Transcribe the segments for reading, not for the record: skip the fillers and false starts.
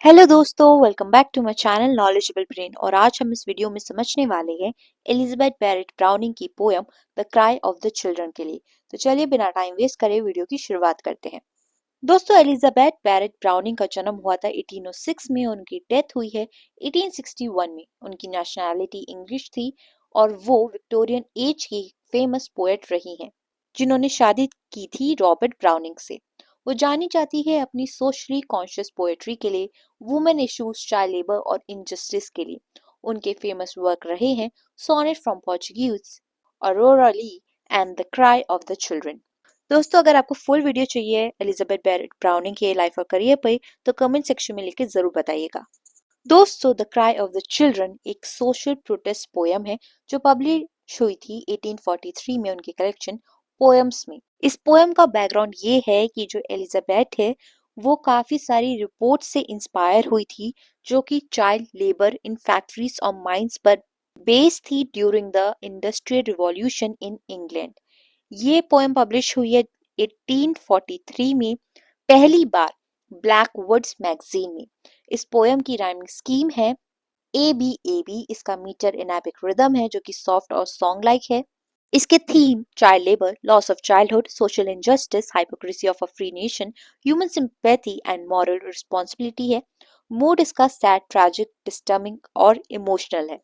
Hello दोस्तों, welcome back to my channel knowledgeable brain. और आज हम इस वीडियो में समझने वाले हैं एलिजाबेथ बैरेट ब्राउनिंग की poem the cry of the children के लिए। तो चलिए बिना टाइम वेस्ट करे वीडियो की शुरुआत करते हैं। दोस्तों, एलिजाबेथ बैरेट ब्राउनिंग का जन्म हुआ था 1806 में, उनकी डेथ हुई है 1861 में। उनकी नेशनैलिटी इंग्लिश थी और वो विक्टोरियन एज की फेमस पोएट रही हैं, जिन्होंने शादी की थी रॉबर्ट ब्राउनिंग से। वो जानी जाती है अपनी सोशली कॉन्शियस पोएट्री के लिए, वुमेन इश्यूज, चाइल्ड लेबर और इनजस्टिस के लिए। उनके फेमस वर्क रहे हैं sonnet from Portuguese, Aurora Leigh and the cry of the children. दोस्तों, अगर आपको फुल वीडियो चाहिए एलिजाबेथ बैरेट ब्राउनिंग के लाइफ और करियर पे, तो कमेंट सेक्शन में लिख के जरूर बताइएगा। दोस्तों, the cry of the children एक सोशल प्रोटेस्ट पोयम है जो पब्लिश हुई थी 1843 में उनकी कलेक्शन पोएम्स में। इस पोएम का बैकग्राउंड ये है कि जो एलिजाबेथ है वो काफी सारी रिपोर्ट से इंस्पायर हुई थी, जो कि चाइल्ड लेबर इन फैक्ट्रीज और माइंस पर बेस्ड थी during the industrial revolution in England. ये पोएम पब्लिश हुई है 1843 में पहली बार ब्लैक वुड्स मैगजीन में। इस पोएम की राइमिंग स्कीम है ए बी ए बी। इसका मीटर एनाबिक रिदम है जो कि सॉफ्ट और सॉन्ग लाइक है। इसके theme child labour, loss of childhood, social injustice, hypocrisy of a free nation, human sympathy and moral responsibility है। मूड इसका सैड, ट्रैजिक, डिस्टर्बिंग और इमोशनल है।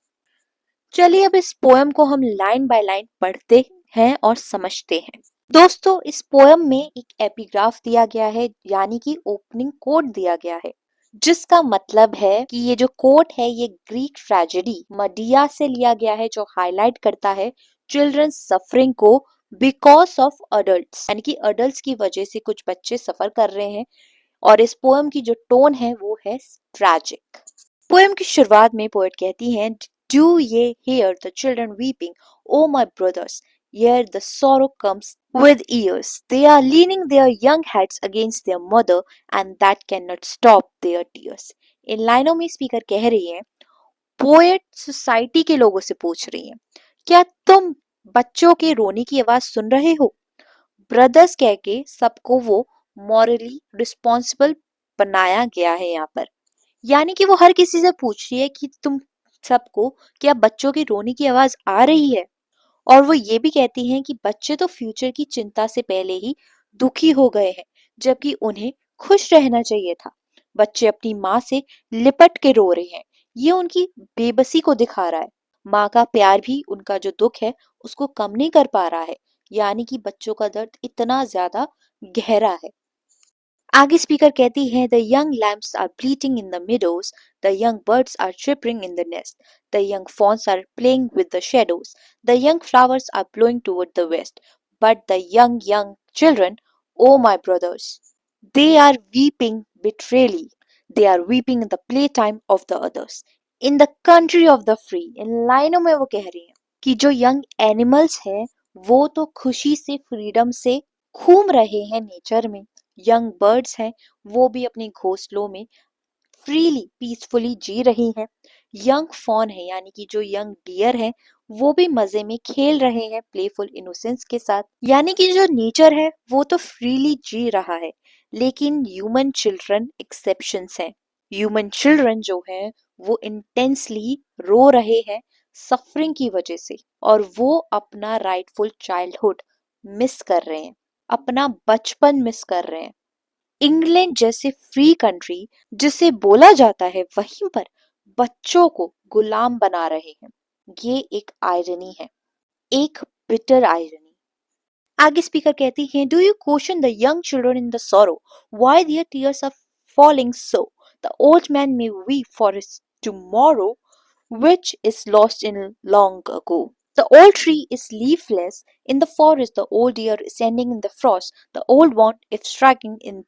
चलिए अब इस पोएम को हम लाइन बाय लाइन पढ़ते हैं और समझते हैं। दोस्तों, इस पोएम में एक एपिग्राफ दिया गया है, यानी कि ओपनिंग कोट दिया गया है, जिसका मतलब है कि ये जो कोट है ये ग्रीक ट्रेजेडी मडिया से लिया गया है, जो हाईलाइट करता है चिल्ड्रन सफरिंग को बिकॉज ऑफ अडल्ट्स, यानी कि अडल्ट्स की वजह से कुछ बच्चे सफर कर रहे हैं। और इस पोएम की जो टोन है वो है ट्रैजिक। पोएम की शुरुआत में पोएट कहती हैं, डू ये hear the children weeping, O my brothers, ere the sorrow comes with years. They are leaning their young heads against their mother, and that cannot stop their tears. इन लाइनों में speaker कह रही है, poet society के लोगों से पूछ रही है, क्या तुम बच्चों के रोने की आवाज सुन रहे हो? ब्रदर्स कह के सबको वो मॉरली रिस्पॉन्सिबल बनाया गया है यहाँ पर। यानी कि वो हर किसी से पूछ रही है कि तुम सबको क्या बच्चों की रोने की आवाज आ रही है? और वो ये भी कहती हैं कि बच्चे तो फ्यूचर की चिंता से पहले ही दुखी हो गए हैं, जबकि उन्हें खुश रहना चाहिए था। बच्चे अपनी माँ से लिपट के रो रहे हैं। ये उनकी बेबसी को दिखा रहा है। माँ का प्यार भी उनका जो दुख है उसको कम नहीं कर पा रहा है। यानी कि बच्चों का दर्द इतना ज्यादा गहरा है। आगे स्पीकर कहती है, the young lambs are bleating in the meadows, the young birds are chirping in the nest, the young fawns are playing with the shadows, the young flowers are blowing toward the west, but the young children, oh my brothers, they are weeping bitterly, they are weeping in the playtime of the others, in the country of the free। इन लाइनों में वो कह रही है कि जो young animals हैं वो तो खुशी से, फ्रीडम से घूम रहे हैं नेचर में। यंग बर्ड्स हैं वो भी अपने घोंसलों में फ्रीली, पीसफुली जी रही हैं। यंग फॉन है, यानी कि जो यंग डियर है वो भी मजे में खेल रहे हैं, प्लेफुल इनोसेंस के साथ। यानी कि जो नेचर है वो तो फ्रीली जी रहा है, लेकिन ह्यूमन चिल्ड्रन एक्सेप्शंस हैं। ह्यूमन चिल्ड्रन जो है वो इंटेंसली रो रहे हैं सफरिंग की वजह से, और वो अपना राइटफुल चाइल्डहुड मिस कर रहे हैं, अपना बचपन मिस कर रहे हैं। इंग्लैंड जैसे फ्री कंट्री जिसे बोला जाता है, वहीं पर बच्चों को गुलाम बना रहे हैं। ये एक आयरनी है, एक बिटर आयरनी। आगे स्पीकर कहती हैं, do you question the young children in the sorrow, why their tears are falling so? The old man may weep for his tomorrow, which is lost in long ago. The old tree is leafless in the forest, the old year is ending in the frost, the old want, if striking in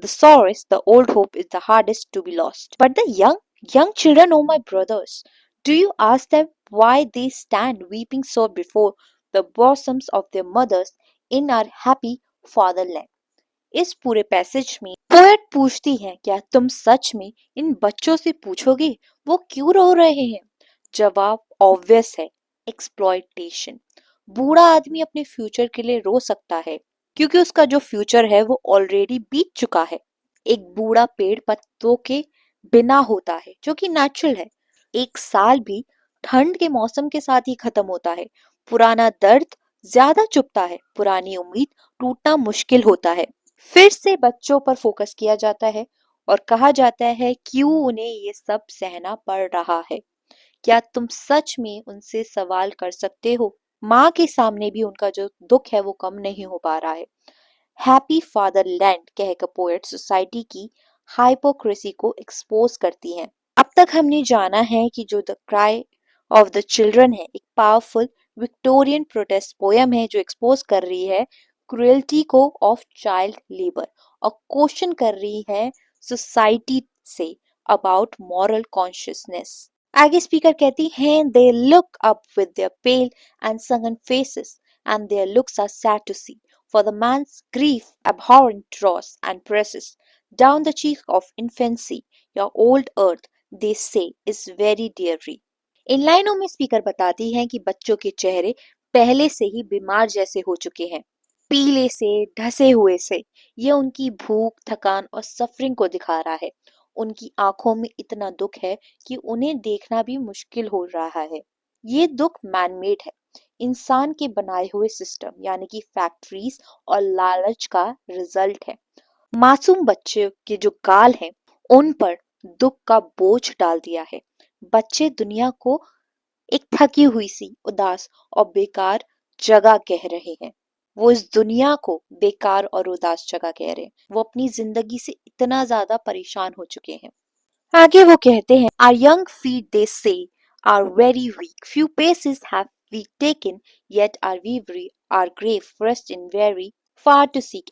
the sorest, the old hope is the hardest to be lost. But the young children, oh my brothers, do you ask them why they stand weeping so before the bosoms of their mothers in our happy fatherland? इस पूरे passage में poet पूछती है, क्या तुम सच में इन बच्चों से पूछोगे वो क्यों रो रहे हैं? जवाब ऑब्वियस है, एक्सप्लॉयटेशन। बूढ़ा आदमी अपने फ्यूचर के लिए रो सकता है क्योंकि उसका जो फ्यूचर है वो ऑलरेडी बीत चुका है। एक बूढ़ा पेड़ पत्तों के बिना होता है, जो कि नेचुरल है। एक साल भी ठंड के मौसम के साथ ही खत्म होता है। पुराना दर्द ज्यादा चुभता है, पुरानी उम्मीद टूटना मुश्किल होता है। फिर से बच्चों पर फोकस किया जाता है और कहा जाता है क्यों उन्हें ये सब सहना पड़ रहा है। क्या तुम सच में उनसे सवाल कर सकते हो? माँ के सामने भी उनका जो दुख है वो कम नहीं हो पा रहा है। हैप्पी फादरलैंड कहकर पोएट सोसाइटी की हाइपोक्रेसी को एक्सपोज करती हैं। अब तक हमने जाना है कि जो the cry of the children है एक पावरफुल विक्टोरियन प्रोटेस्ट पोयम है जो एक्सपोज कर रही है क्रुएल्टी को ऑफ चाइल्ड लेबर और क्वेश्चन कर रही है society say about moral consciousness. आगे स्पीकर कहती हैं they look up with their pale and sunken faces and their looks are sad to see for the man's grief abhorrent draws and presses down the cheek of infancy your old earth they say is very deary। इन लाइनों में speaker बताती हैं कि बच्चों के चेहरे पहले से ही बीमार जैसे हो चुके हैं, पीले से ढसे हुए से। ये उनकी भूख थकान और सफरिंग को दिखा रहा है। उनकी आंखों में इतना दुख है कि उन्हें देखना भी मुश्किल हो रहा है। ये दुख मैनमेड है, इंसान के बनाए हुए सिस्टम यानी कि फैक्ट्रीज और लालच का रिजल्ट है। मासूम बच्चे के जो गाल हैं उन पर दुख का बोझ डाल दिया है। बच्चे दुनिया को एक थकी हुई सी उदास और बेकार जगह कह रहे हैं। वो इस दुनिया को बेकार और उदास जगह कह रहे हैं। वो अपनी जिंदगी से इतना ज्यादा परेशान हो चुके हैं। आगे वो कहते हैं are young feet they say are very weak few paces have we taken yet are weary are grave rest in very far to seek.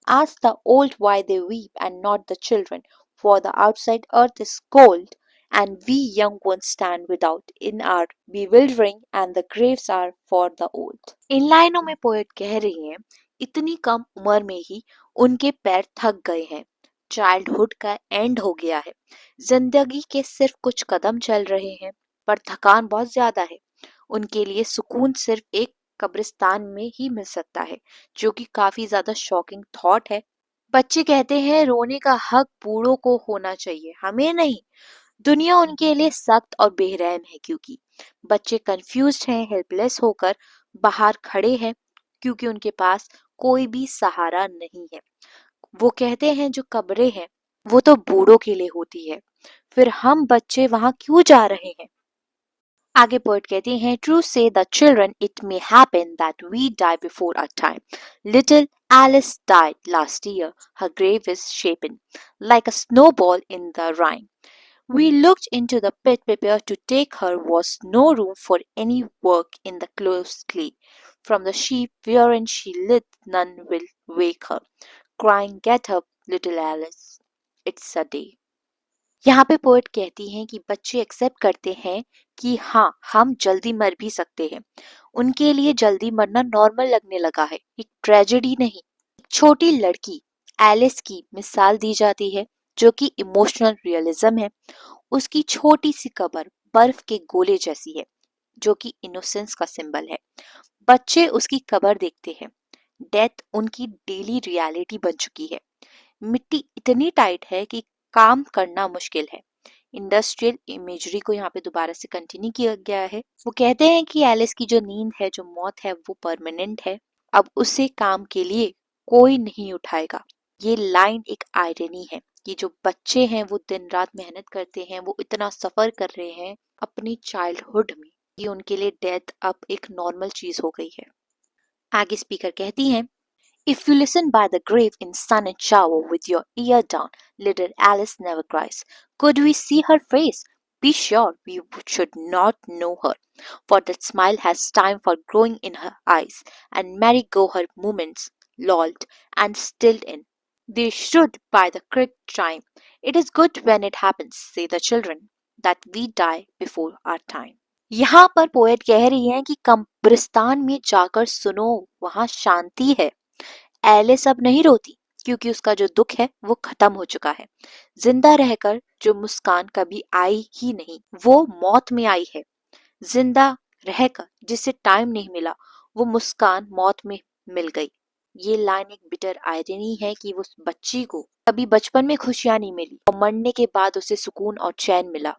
Ask the old why they weep and not the children, for the outside earth is cold, and we young ones stand without in our bewildering, and the graves are for the old। इन लाइनों में poet कह रही हैं इतनी कम उम्र में ही उनके पैर थक गए हैं, चाइल्डहुड का एंड हो गया है, जिंदगी के सिर्फ कुछ कदम चल रहे हैं, पर थकान बहुत ज्यादा है। उनके लिए सुकून सिर्फ एक कब्रिस्तान में ही मिल सकता है, जो कि काफी ज्यादा शॉकिंग थॉट है। बच्चे कहते हैं रोने का हक बूढ़ों को होना चाहिए, हमें नहीं। दुनिया उनके लिए सख्त और बेरहम है क्योंकि बच्चे कंफ्यूज्ड हैं, हेल्पलेस होकर बाहर खड़े हैं क्योंकि उनके पास कोई भी सहारा नहीं है। वो कहते हैं जो कब्रें हैं वो तो बूढ़ों के लिए होती है, फिर हम बच्चे वहां क्यों जा रहे हैं? आगे पोएट कहती हैं true say the children it may happen that we die before our time little Alice died last year. Her grave is shapen like a snowball in the Rhine. We looked into the pit prepared to take her was no room for any work in the close clay. From the sheep wherein she lit none will wake her, crying, get up, little Alice. It's a day. यहाँ पे poet कहती हैं कि बच्चे accept करते हैं कि हाँ हम जल्दी मर भी सकते हैं। उनके लिए जल्दी मरना नॉर्मल लगने लगा है, एक ट्रेजेडी नहीं। एक छोटी लड़की एलिस की मिसाल दी जाती है जो कि इमोशनल रियलिज्म है। उसकी छोटी सी कब्र बर्फ के गोले जैसी है जो कि इनोसेंस का सिंबल है। बच्चे उसकी कब्र देखते हैं। डेथ उनकी डेली रियलिटी बन चुकी है। मिट्टी इतनी टाइट है कि काम करना मुश्किल है। इंडस्ट्रियल इमेजरी को यहाँ पे दोबारा से कंटिन्यू किया गया है। वो कहते हैं कि एलिस की जो नींद है, जो मौत है, वो परमानेंट है। अब उसे काम के लिए कोई नहीं उठाएगा। ये लाइन एक आयरनी है कि जो बच्चे हैं वो दिन रात मेहनत करते हैं, वो इतना सफर कर रहे हैं अपनी चाइल्डहुड में कि उनके लिए डेथ अब एक नॉर्मल चीज हो गई है। आगे स्पीकर कहती हैं If you listen by the grave in sun and shower with your ear down, little Alice never cries. Could we see her face? Be sure we should not know her, for that smile has time for growing in her eyes, and merry go her moments, lulled and stilled in. They should by the crick chime. It is good when it happens, say the children, that we die before our time. यहाँ पर poet कह रही हैं कि कब्रिस्तान में जाकर सुनो, वहां शांति है। एलिस अब नहीं रोती क्योंकि उसका जो दुख है वो खत्म हो चुका है। जिंदा रहकर जो मुस्कान कभी आई ही नहीं वो मौत में आई है। जिंदा रहकर जिसे टाइम नहीं मिला वो मुस्कान मौत में मिल गई। ये लाइन एक बिटर आयरनी है कि उस बच्ची को कभी बचपन में खुशियां नहीं मिली और मरने के बाद उसे सुकून और चैन मिला।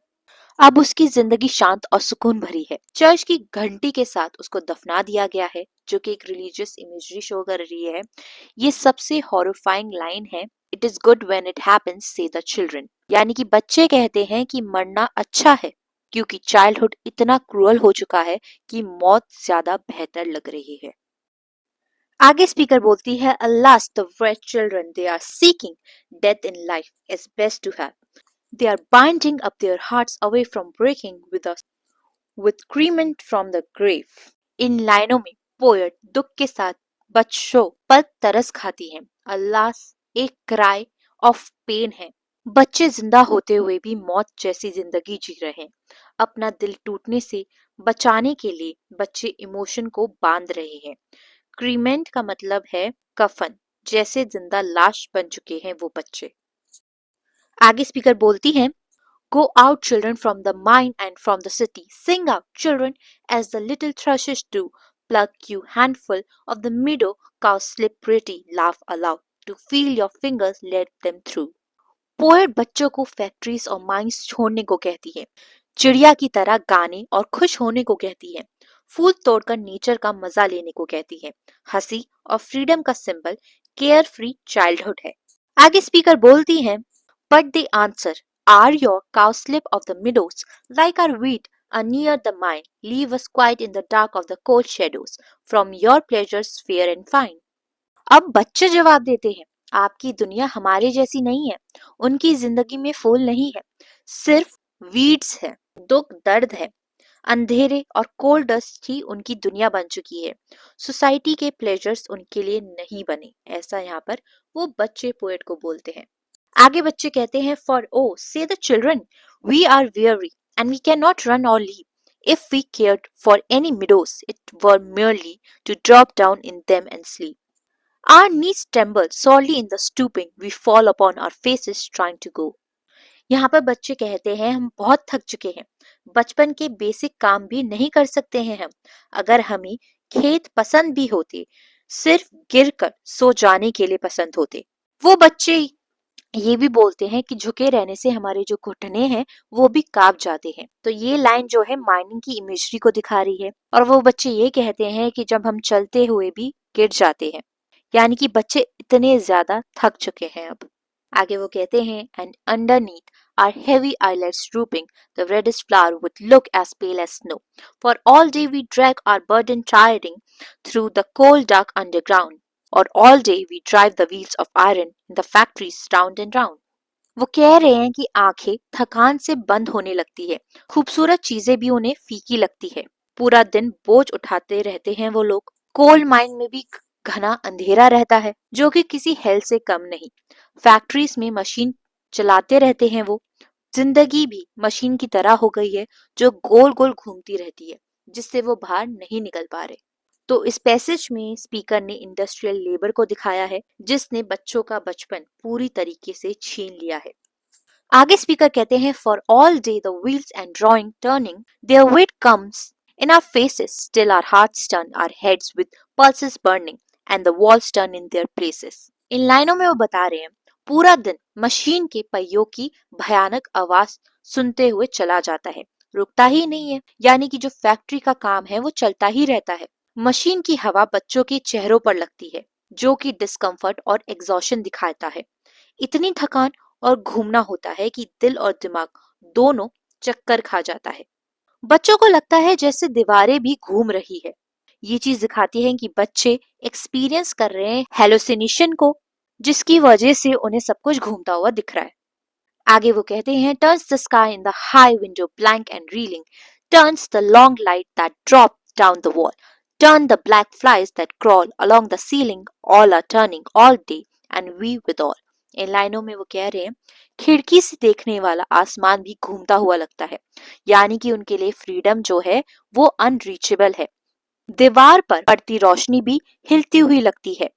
अब उसकी जिंदगी शांत और सुकून भरी है। चर्च की घंटी के साथ उसको दफना दिया गया है, जो कि एक रिलीजियस इमेजरी शो कर रही है। ये सबसे हॉरिफाइंग लाइन है। It is good when it happens से द चिल्ड्रन, यानी कि बच्चे कहते हैं कि मरना अच्छा है, क्योंकि चाइल्डहुड इतना क्रूअल हो चुका है कि मौत ज्यादा बेहतर लग रही है। आगे स्पीकर बोलती है, alas the wretched children they are seeking death in life is best to have, they are binding up their hearts away from breaking with crement from the grave। इन लाइनों में पोएट दुख के साथ बच्चों पर तरस खाती है। अल्लाह एक क्राई ऑफ पेन है। बच्चे जिंदा होते हुए भी मौत जैसी जिंदगी जी रहे हैं। अपना दिल टूटने से बचाने के लिए बच्चे इमोशन को बांध रहे हैं। क्रीमेंट का मतलब है कफन, जैसे जिंदा लाश बन चुके हैं वो बच्चे। आगे स्पीकर बोलती है, Go out, children, from the mine and from the city. Sing out, children, as the little thrushes do. Pluck you handful of the meadow, cows slip pretty, laugh aloud. To feel your fingers let them through. Poet बच्चों को factories और mines छोड़ने को कहती है, चिड़िया की तरह गाने और खुश होने को कहती है, फूल तोड़कर नेचर का मजा लेने को कहती है। हंसी और फ्रीडम का सिंबल केयर फ्री चाइल्डहुड है। आगे स्पीकर बोलती है, But the answer are your cowslip of the meadows, like our wheat, are near the mine. Leave us quiet in the dark of the cold shadows, from your pleasures fair and fine. अब बच्चे जवाब देते हैं, आपकी दुनिया हमारे जैसी नहीं है। उनकी जिंदगी में फूल नहीं है, सिर्फ वीड्स है, दुख दर्द है, अंधेरे और कोल्ड डस्ट ही उनकी दुनिया बन चुकी है। सोसाइटी के प्लेजर्स उनके लिए नहीं बने। ऐसा यहाँ पर वो बच्चे पोएट को बोलते हैं। आगे बच्चे कहते हैं, for oh say the children we are weary and we cannot run or leap. If we cared for any meadows, it were merely to drop down in them and sleep. Our knees tremble sorely in the stooping, we fall upon our faces trying to go. यहाँ पर बच्चे कहते हैं, हम बहुत थक चुके हैं, बचपन के बेसिक काम भी नहीं कर सकते हैं हम। अगर हमें खेत पसंद भी होते, सिर्फ गिरकर सो जाने के लिए पसंद होते। वो बच्चे ये भी बोलते हैं कि झुके रहने से हमारे जो घुटने हैं वो भी कांप जाते हैं। तो ये लाइन जो है माइनिंग की इमेजरी को दिखा रही है। और वो बच्चे ये कहते हैं कि जब हम चलते हुए भी गिर जाते हैं, यानी कि बच्चे इतने ज्यादा थक चुके हैं अब। आगे वो कहते हैं, and underneath are heavy eyelids drooping, the reddest flower would look as pale as snow. For all day we drag our burden tiring through the cold dark underground. Or all day we drive the wheels of iron in the factories round and round. वो कह रहे हैं कि आंखें थकान से बंद होने लगती है, खूबसूरत चीजें भी उन्हें फीकी लगती है। पूरा दिन बोझ उठाते रहते हैं वो लोग। कोल माइन में भी घना अंधेरा रहता है, जो कि किसी हेल से कम नहीं। फैक्ट्रीज में मशीन चलाते रहते हैं वो। जिंदगी भी मशीन की तरह हो गई है, जो गोल गोल घूमती रहती है, जिससे वो बाहर नहीं निकल पा रहे। तो इस पैसेज में स्पीकर ने इंडस्ट्रियल लेबर को दिखाया है, जिसने बच्चों का बचपन पूरी तरीके से छीन लिया है। आगे स्पीकर कहते हैं, for all day the wheels and drawing turning their weight comes in our faces, still our hearts turn, our heads with pulses burning and the walls turn in their places. इन लाइनों में वो बता रहे हैं, पूरा दिन मशीन के पहियों की भयानक आवाज सुनते हुए चला जाता है, रुकता ही नहीं है। यानी कि जो फैक्ट्री का काम है वो चलता ही रहता है। मशीन की हवा बच्चों के चेहरों पर लगती है, जो कि डिस्कम्फर्ट और एग्जॉशन दिखाता है। इतनी थकान और घूमना होता है कि दिल और दिमाग दोनों चक्कर खा जाता है। बच्चों को लगता है जैसे दीवारें भी घूम रही है। ये चीज दिखाती है कि बच्चे एक्सपीरियंस कर रहे हैं हेलोसिनेशन को, जिसकी वजह से उन्हें सब कुछ घूमता हुआ दिख रहा है। आगे वो कहते हैं, turns the sky in the high window blank and reeling, turns the long light that drop down the wall, turn the black flies that crawl along the ceiling, all are turning all day and we with all। इन लाइनों में वो कह रहे हैं, खिड़की से देखने वाला आसमान भी घूमता हुआ लगता है, यानी कि उनके लिए फ्रीडम जो है वो अनरीचेबल है। दीवार पर पड़ती रोशनी भी हिलती हुई लगती है,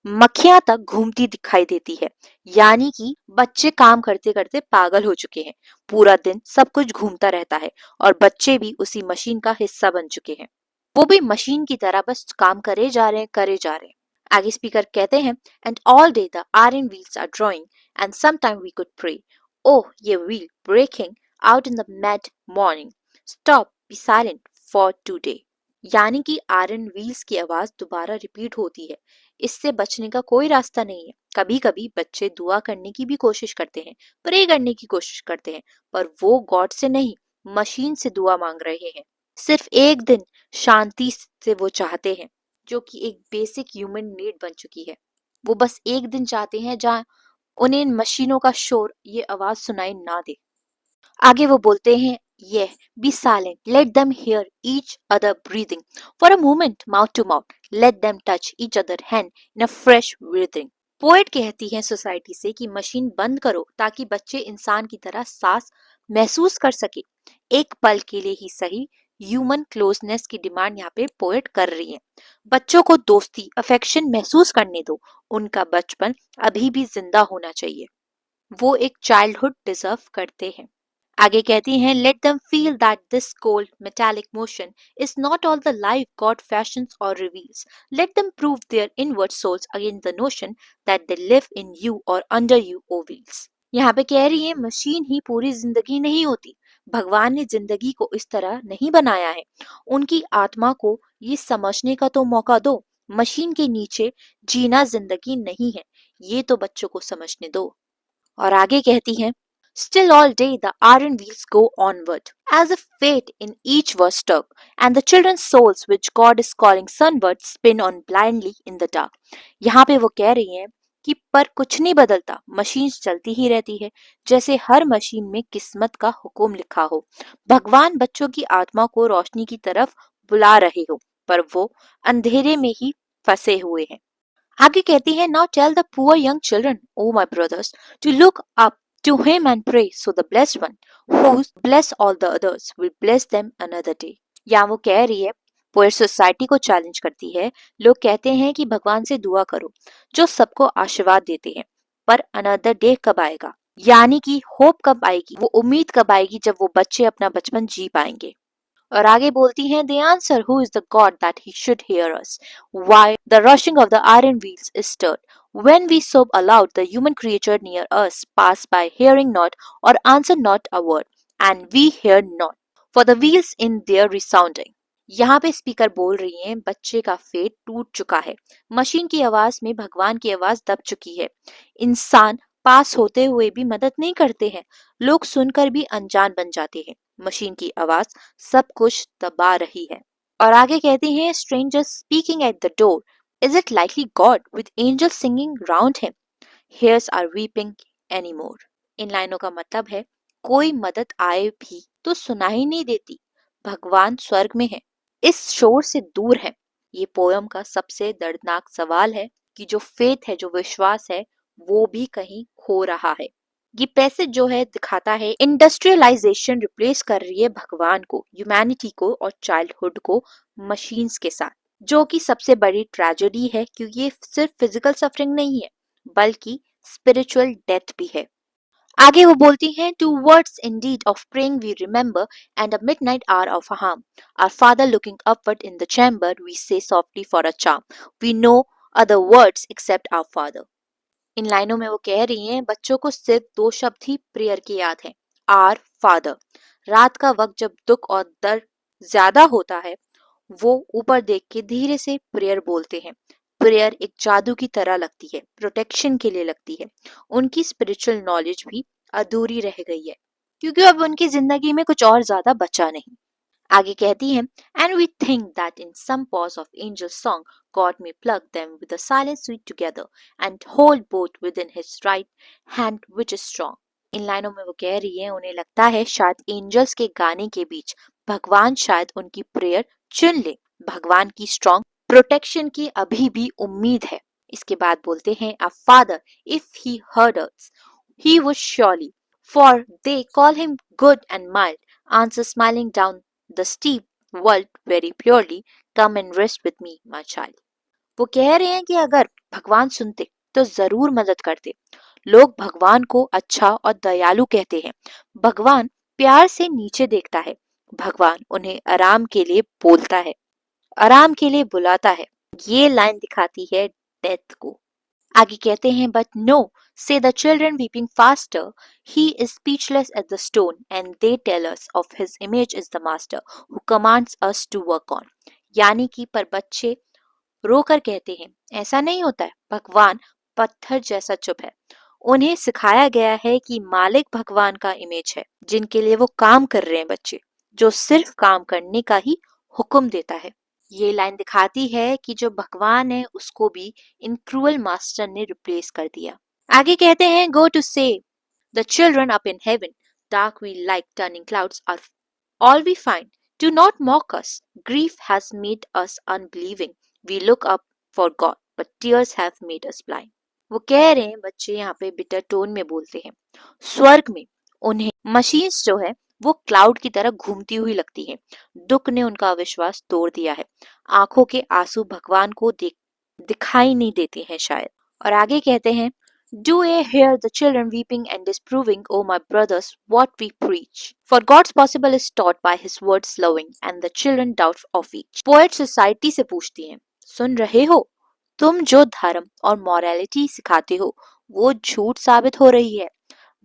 मक्खियां तक घूमती दिखाई देती है। यानी कि बच्चे काम करते करते पागल हो चुके हैं। पूरा दिन सब कुछ घूमता रहता है और बच्चे भी उसी मशीन का हिस्सा बन चुके हैं। वो भी मशीन की तरह बस काम करे जा रहे हैं। आगे स्पीकर कहते हैं, and all day the iron wheels are drawing and some time we could pray, oh ye wheel breaking out in the mad morning, stop be silent for today. यानी कि आयरन व्हील्स की आवाज दोबारा repeat होती है। इससे बचने का कोई रास्ता नहीं है। कभी कभी बच्चे दुआ करने की भी कोशिश करते हैं, प्रे करने की कोशिश करते हैं, पर वो गॉड से नहीं, मशीन से दुआ मांग रहे हैं। सिर्फ एक दिन शांति से वो चाहते हैं, जो कि एक बेसिक ह्यूमन नीड बन चुकी है। वो बस एक दिन चाहते हैं जहाँ उन्हें इन मशीनों का शोर, ये आवाज सुनाई ना दे। आगे वो बोलते हैं, ये be silent, let them hear each other breathing for a moment, mouth to mouth, let them touch each other hand in a fresh breathing. Poet कहती है सोसाइटी से कि मशीन बंद करो ताकि बच्चे इंसान की तरह सांस महसूस कर सके। एक पल के लिए ही सही, ह्यूमन क्लोजनेस की डिमांड यहाँ पे पोएट कर रही है। बच्चों को दोस्ती, अफेक्शन महसूस करने दो। उनका बचपन अभी भी जिंदा होना चाहिए। वो एक चाइल्डहुड डिजर्व करते हैं। आगे कहती हैं, let them feel that this cold metallic motion is not all the life God fashions or reveals, let them prove their inward souls against the notion that they live in you or under you o wheels. यहाँ पे कह रही है, machine ही पूरी जिंदगी नहीं होती। भगवान ने जिंदगी को इस तरह नहीं बनाया है। उनकी आत्मा को ये समझने का तो मौका दो, मशीन के नीचे जीना जिंदगी नहीं है। ये तो बच्चों को समझने दो। और आगे कहती हैं, still all day the iron wheels go onward, as if fate in each was stuck, and the children's souls which God is calling sunward spin on blindly in the dark। यहाँ पे वो कह रही हैं कि पर कुछ नहीं बदलता, मशीन चलती ही रहती है, जैसे हर मशीन में किस्मत का हुक्म लिखा हो। भगवान बच्चों की आत्मा को रोशनी की तरफ बुला रहे हो, पर वो अंधेरे में ही फंसे हुए हैं। आगे कहती है, now tell the poor young children, oh my brothers, to look up to him and pray, so the blessed one who bless all the others will bless them another day। या वो कह रही है, पोएट सोसाइटी को challenge करती है। लोग कहते हैं कि भगवान से दुआ करो जो सबको आशीर्वाद देते हैं, पर अनदर डे कब आएगा, यानी कि होप कब आएगी, वो उम्मीद कब आएगी जब वो बच्चे अपना बचपन जी पाएंगे। और आगे बोलती हैं, the answer who is the God that he should hear us, why the rushing of the iron wheels is stirred, when we sob aloud the human creature near us pass by hearing not or answer not a word, and we hear not for the wheels in their resounding। यहाँ पे speaker बोल रही हैं, बच्चे का fate टूट चुका है। मशीन की आवाज में भगवान की आवाज दब चुकी है। इंसान पास होते हुए भी मदद नहीं करते हैं। लोग सुनकर भी अनजान बन जाते हैं। मशीन की आवाज सब कुछ दबा रही है। और आगे कहती हैं, strangers speaking at the door, is it likely God with angels singing round him, hears are weeping anymore. इन लाइनों का मतलब है, कोई मदद आए भी तो सुनाई नहीं देती, भगवान स्वर्ग में है, इस शोर से दूर है। ये पोयम का सबसे दर्दनाक सवाल है कि जो फेथ है, जो विश्वास है, वो भी कहीं खो रहा है। ये पैसेज जो है दिखाता है, इंडस्ट्रियलाइजेशन रिप्लेस कर रही है भगवान को, ह्यूमैनिटी को और चाइल्डहुड को मशीन्स के साथ, जो कि सबसे बड़ी ट्रेजेडी है, क्योंकि ये सिर्फ फिजिकल सफरिंग नहीं है बल्कि स्पिरिचुअल डेथ भी है। आगे वो बोलती हैं, two words indeed of praying we remember and a midnight hour of harm, our father looking upward in the chamber we say softly for a charm, we know other words except our father. इन लाइनों में वो कह रही हैं, बच्चों को सिर्फ दो शब्द ही प्रेयर की याद है, आर फादर। रात का वक्त जब दुख और दर्द ज्यादा होता है, वो ऊपर देख के धीरे से प्रेयर बोलते हैं। प्रेयर एक जादू की तरह लगती है, प्रोटेक्शन के लिए लगती है। उनकी स्पिरिचुअल नॉलेज भी अधूरी रह गई है, क्योंकि अब उनकी जिंदगी में कुछ और ज्यादा बचा नहीं। आगे कहती है, and we think that in some pause of angel song God may pluck them with a silent sweet together and hold both with in his right hand which is strong. इन लाइनों में वो कह रही है, उन्हें लगता है शायद एंजल्स के गाने के बीच भगवान शायद उनकी प्रेयर चुन ले। भगवान की स्ट्रांग प्रोटेक्शन की अभी भी उम्मीद है। इसके बाद बोलते हैं, a father if he heard us he would surely, for they call him good and mild, answer smiling down the steep world very purely, come and rest with me, my child। वो कह रहे हैं कि अगर भगवान सुनते तो जरूर मदद करते। लोग भगवान को अच्छा और दयालु कहते हैं। भगवान प्यार से नीचे देखता है। भगवान उन्हें आराम के लिए बोलता है, आराम के लिए बुलाता है। ये लाइन दिखाती है डेथ को। आगे कहते हैं, but no, say the children weeping faster, he is speechless at the stone and they tell us of his image is the master who commands us to work on. यानी कि पर बच्चे रोकर कहते हैं, ऐसा नहीं होता है, भगवान पत्थर जैसा चुप है। उन्हें सिखाया गया है कि मालिक भगवान का इमेज है, जिनके लिए वो काम कर रहे हैं बच्चे, जो सिर्फ काम करने का ही हुक्म देता है। ये लाइन दिखाती है कि जो भगवान है उसको भी इन क्रूअल मास्टर ने रिप्लेस कर दिया। आगे कहते हैं, go to say the children up in heaven, dark we like turning clouds are all we find. Do not mock us. Grief has made us unbelieving. We look up for God, but tears have made us blind. वो कह रहे हैं, बच्चे यहाँ पे bitter tone में बोलते हैं, स्वर्ग में उन्हें मशीन्स जो है वो क्लाउड की तरह घूमती हुई लगती है। दुख ने उनका विश्वास तोड़ दिया है। आंखों के आंसू भगवान को दिखाई नहीं देते हैं शायद। और आगे कहते हैं, do ye hear the children weeping and disproving, O my brothers, what we preach? For God's possible is taught by his words loving, and the children doubt of each. Poet society से पूछती हैं, सुन रहे हो? तुम जो धर्म और morality सिखाते हो वो झूठ साबित हो रही है।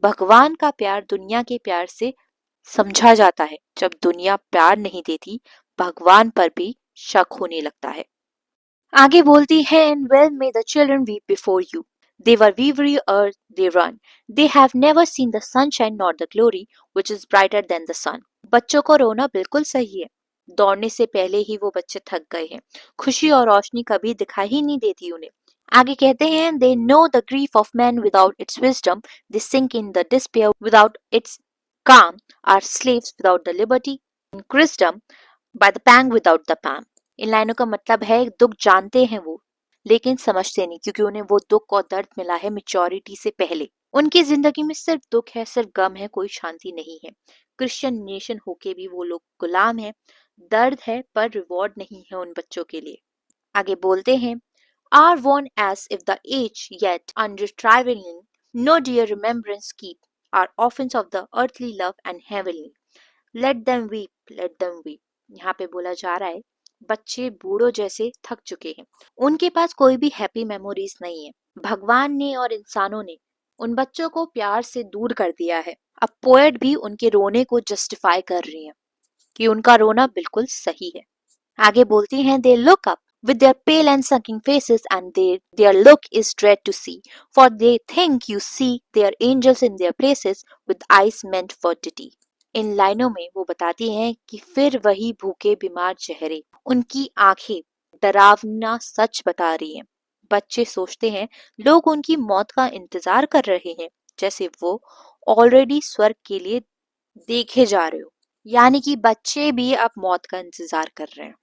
भगवान का प्यार दुनिया के प्यार से समझा जाता है। जब दुनिया प्यार नहीं देती, भगवान पर भी शक होने लगता है। आगे बोलती है, and well may the children weep before you. They were weary ere they run. They have never seen the sunshine nor the glory which is brighter than the sun. बच्चों को रोना बिल्कुल सही है। दौड़ने से पहले ही वो बच्चे थक गए हैं। खुशी और रोशनी कभी दिखाई ही नहीं देती उन्हें। आगे कहते हैं, they know the grief of man without its wisdom. They sink in the despair without its calm. Are slaves without the liberty. In Christendom by the pang without the palm. इन लाइनों का मतलब है, दुख जानते हैं वो लेकिन समझते नहीं, क्योंकि उन्हें वो दुख और दर्द मिला है मेच्योरिटी से पहले। उनकी जिंदगी में सिर्फ दुख है, सिर्फ गम है, कोई शांति नहीं है। क्रिश्चियन नेशन होके भी वो लोग गुलाम है। दर्द है पर रिवॉर्ड नहीं है उन बच्चों के लिए। आगे बोलते हैं, are worn as if the age yet under traveling, no dear remembrance keep, are orphans of the earthly love and heavenly. Let them weep, let them weep. यहाँ पे बोला जा रहा है, बच्चे बूढ़ों जैसे थक चुके हैं। उनके पास कोई भी हैप्पी मेमोरीज नहीं है। भगवान ने और इंसानों ने उन बच्चों को प्यार से दूर कर दिया है। अब पोएट भी उनके रोने को जस्टिफाई कर रही हैं कि उनका रोना बिल्कुल सही है। आगे बोलती हैं, they look up with their pale and sunken faces and their look is dread to see, for they think you see their angels in their places with eyes meant for duty. इन लाइनों में वो बताती हैं कि फिर वही भूखे बीमार चेहरे, उनकी आंखें डरावना सच बता रही हैं। बच्चे सोचते हैं लोग उनकी मौत का इंतजार कर रहे हैं, जैसे वो ऑलरेडी स्वर्ग के लिए देखे जा रहे हो। यानी कि बच्चे भी अब मौत का इंतजार कर रहे हैं।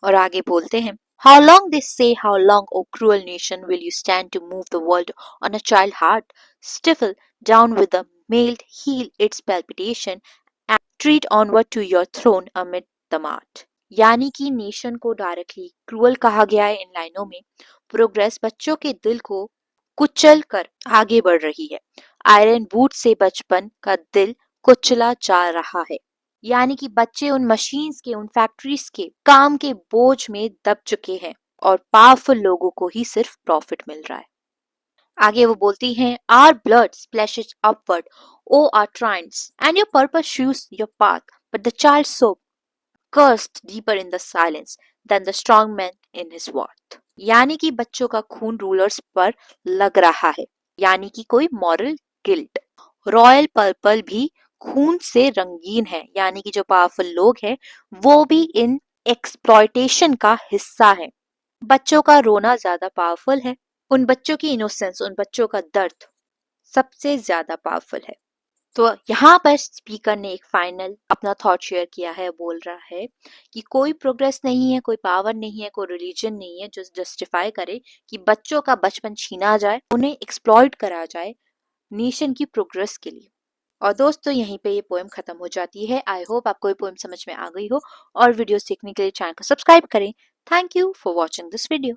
और आगे बोलते हैं, How long they say, how long, O cruel nation, will you stand to move the world on a child heart? Stifle down with the mailed heel its palpitation and retreat onward to your throne amid the mart. यानी कि nation को directly cruel कहा गया है इन लाइनों में। Progress बच्चों के दिल को कुचल कर आगे बढ़ रही है। आयरन बूट से बचपन का दिल कुचला जा रहा है। यानी कि बच्चे उन मशीन्स के, उन फैक्ट्रीज के काम के बोझ में दब चुके हैं और पावरफुल लोगों को ही सिर्फ प्रॉफिट मिल रहा है। आगे वो बोलती हैं, our blood splashes upward, O our triumphs, and your purpose shows your path, but the child so cursed deeper in the silence than the strong man in his worth. यानी कि बच्चों का खून रूलर्स पर लग रहा है, यानी कि कोई मॉरल गिल्ट। रॉयल पर्पल भी खून से रंगीन है, यानी कि जो पावरफुल लोग हैं वो भी इन एक्सप्लॉयटेशन का हिस्सा है। बच्चों का रोना ज्यादा पावरफुल है। उन बच्चों की इनोसेंस, उन बच्चों का दर्द सबसे ज्यादा पावरफुल है। तो यहाँ पर स्पीकर ने एक फाइनल अपना थॉट शेयर किया है। बोल रहा है कि कोई प्रोग्रेस नहीं है, कोई पावर नहीं है, कोई रिलीजन नहीं है जो जस्टिफाई करे कि बच्चों का बचपन छीना जाए, उन्हें एक्सप्लॉइट करा जाए नेशन की प्रोग्रेस के लिए। और दोस्तों यहीं पे ये पोएम खत्म हो जाती है। आई होप आपको ये पोएम समझ में आ गई हो और वीडियोस देखने के लिए चैनल को सब्सक्राइब करें। Thank you for watching this video.